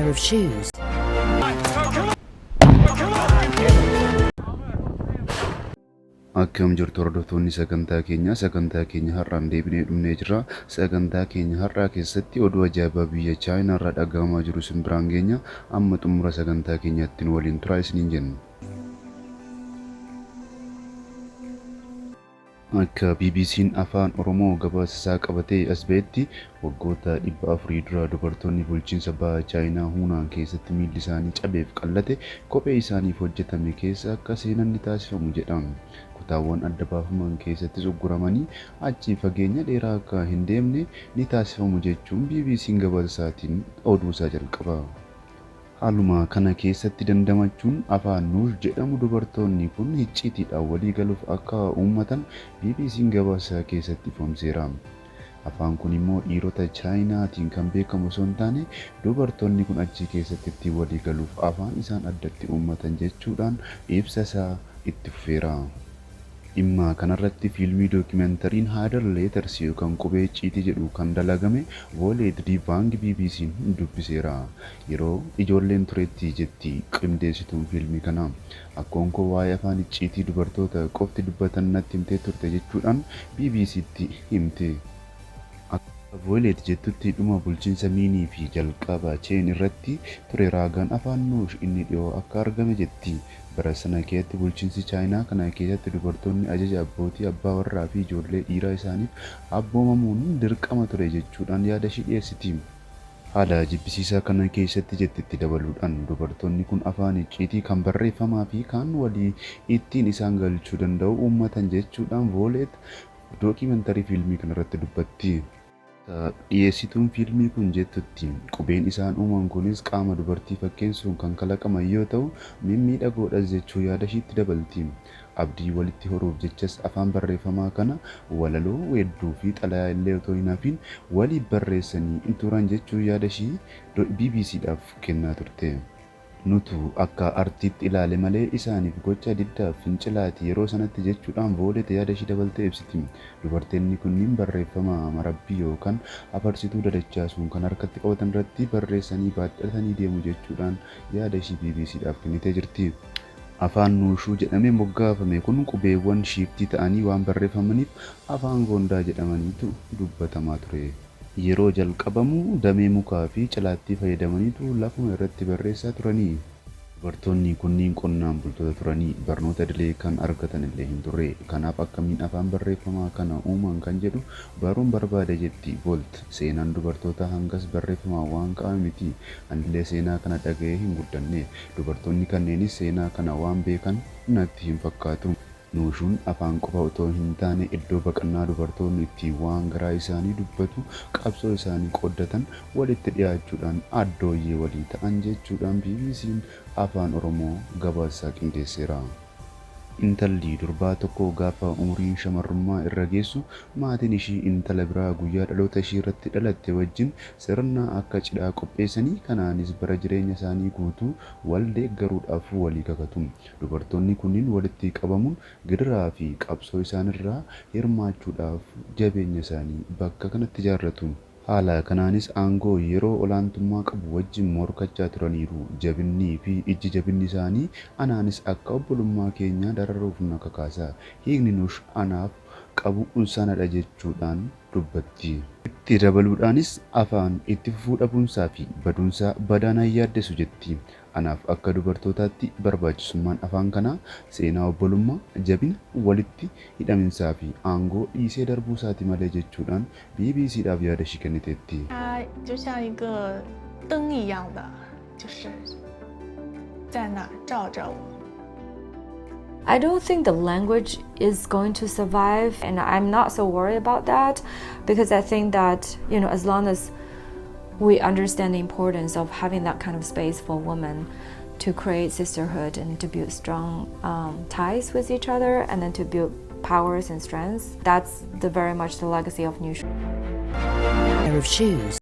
pair of shoes. Akkam jirtu hordoftoonni sagantaa keenya har'aan deebinee dhufnee jirra. Sagantaa keenya har'aa keessatti oduu ajaa'ibaa biyya Chaayinaa irraa dhagahamaa jiru isin biraan geenya. Amma xumura sagantaa keenyaatti nu waliin turaa isiniin jenna. Akka BBC'n Afaan Oromoo gabaasa isaa qabatee as ba'etti waggoota 400 dura dubartoonni bulchiinsa baha Chaayinaa Hunaan keessatti miilli isaanii cabeef qallate kophee isaaniif hojjetame keessa akka seenan ni taasifamu jedhama. Kutaawwan adda baafaman keessatti xugguramanii achi fageenya dheeraa akka hin deemne ni taasifamu jechuun BBC'n gabaasa isaatiin oduu isaa jalqaba. Haaluma kana keessatti dandamachuun afaan Nushu jedhamu dubartoonni kun icciitiidhaan walii galuuf akka uummatan BBC'n gabaasa keessatti ifoomseera. Afaan kun immoo dhiirota Chaayinaatiin kan beekamu osoo hin taane dubartoonni kun achi keessatti itti walii galuuf afaan isaan addatti uummatan jechuudhaan ibsa isaa itti fufeera. Dhimma kanarratti fiilmii dookimentariin Haadar Leeters yookaan qubee icciitii jedhu kan dalagame Violet du Feng BBC'n dubbiseera. Yeroo ijoolleen turetti jetti qindeessituun fiilmii kana. Akkoon koo waa'ee afaan icciitii dubartoota qofti dubbatan natti himtee turte jechuudhaan BBC'tti himte. Violet jettutti dhuma bulchiinsa miinii fi jalqaba cheen irratti ture raagaan afaan Nushu inni dhiyoo akka argame jetti. Bara sana keessatti bulchiinsi Chaayinaa kana keessatti dubartoonni ajaja abbootii abbaa warraa fi ijoollee dhiiraa isaaniif abboomamuun dirqama ture jechuudhaan yaada ishee dhiyeessiti. Haala jibbisiisaa kana keessatti jettitti dabaluudhaan dubartoonni kun afaan icciitii kan barreeffamaa fi kan walii ittiin isaan galchuu danda'u uummatan jechuudhaan Violet dookiimentarii fiilmii kanarratti dubbatti. Dhiyeessituun fiilmii kun jettutti qubeen isaan uuman kunis qaama dubartii fakkeessuun kan kalaqaman yoo ta'u mimmiidhagoodhas jechuu yaada ishiitti dabalti. Abdii walitti horuuf jechas afaan barreeffamaa kana walaloo weedduu fi xalayaa illee otoo hin hafiin waliif barreessanii turan jechuu yaada ishii BBC'dhaaf kennaa turte. Nutu akka artiitti ilaale malee isaaniif gocha diddaaf fincilaati yeroo sanatti jechuudhaan Violet yaada ishii dabaltee ibsiti. Dubartoonni kunniin barreeffama marabbii yookaan afarsituu dadachaasuun kan harkatti qabatan irratti barreessanii baadhatanii deemu jechuudhaan yaada ishii BBC'dhaaf kennitee jirti. Afaan Nushu jedhamee moggaafame kun qubeewwan shiiftii ta'anii waan barreeffamaniif afaan goondaa jedhamaniitu dubbatamaa ture. Yeroo jalqabamu damee mukaa fi cilaattii fayyadamaniitu lafuma irratti barreessaa turanii. Dubartoonni kunniin qonnaan bultoota turanii barnoota idilee kan argatan illee hin turre. Kanaaf akkamiin afaan barreeffamaa kana uuman kan jedhu baruun barbaada jetti Violet. Seenaan dubartoota hangas barreeffamaa waan qaame miti. Anillee seenaa kana dhaga'ee hin guddanne. Dubartoonni kanneenis seenaa kana waan beekan natti hin fakkaatu. Nushuun afaan qofa otoo hin taane iddoo baqannaa dubartoonni itti waan garaa isaanii dubbatu qabsoo isaanii qooddatan walitti dhiyaachuudhaan addooyyee walii ta'an jechuudhaan BBC'n Afaan Oromoo gabaasa qindeesseera. Intalli durbaa tokko gaafa umuriin shamarrummaa irra geessu maatiin ishii intala biraa guyyaa dhaloota ishii irratti dhalatte wajjin sirna akka cidhaa qopheessanii kanaanis bara jireenya isaanii guutuu wal deeggaruudhaaf walii kakatu. Dubartoonni kunniin walitti qabamuun gidiraa fi qabsoo isaanirraa hirmaachuudhaaf jabeenya isaanii bakka kanatti ijaarratu. Haala kanaanis aangoo yeroo olaantummaa qabu wajjin morkachaa turaniiru. Jabinnii fi ijji jabinni isaanii anaanis akka obbolummaa keenyaa dararuuf na kakaasa. Hiikni Nushu anaaf qabu sanadha jechuudhaan dubbatti. Itti dabaluudhaanis afaan itti fufuu dhabuunsaa fi baduunsaa badaan yaaddessu jetti. Anaaf akka dubartootaatti barbaachisummaan afaan kanaa seenaa obbolummaa, jabina, walitti hidhaminsaa fi aangoo dhiisee darbuu isaati malee jechuudhaan BBC'dhaaf yaada ishii kenniteetti. I don't think the language is going to survive, and I'm not so worried about that because I think that, as long as we understand the importance of having that kind of space for women to create sisterhood and to build strong ties with each other and then to build powers and strengths, that's very much the legacy of Nushu. Pair of shoes.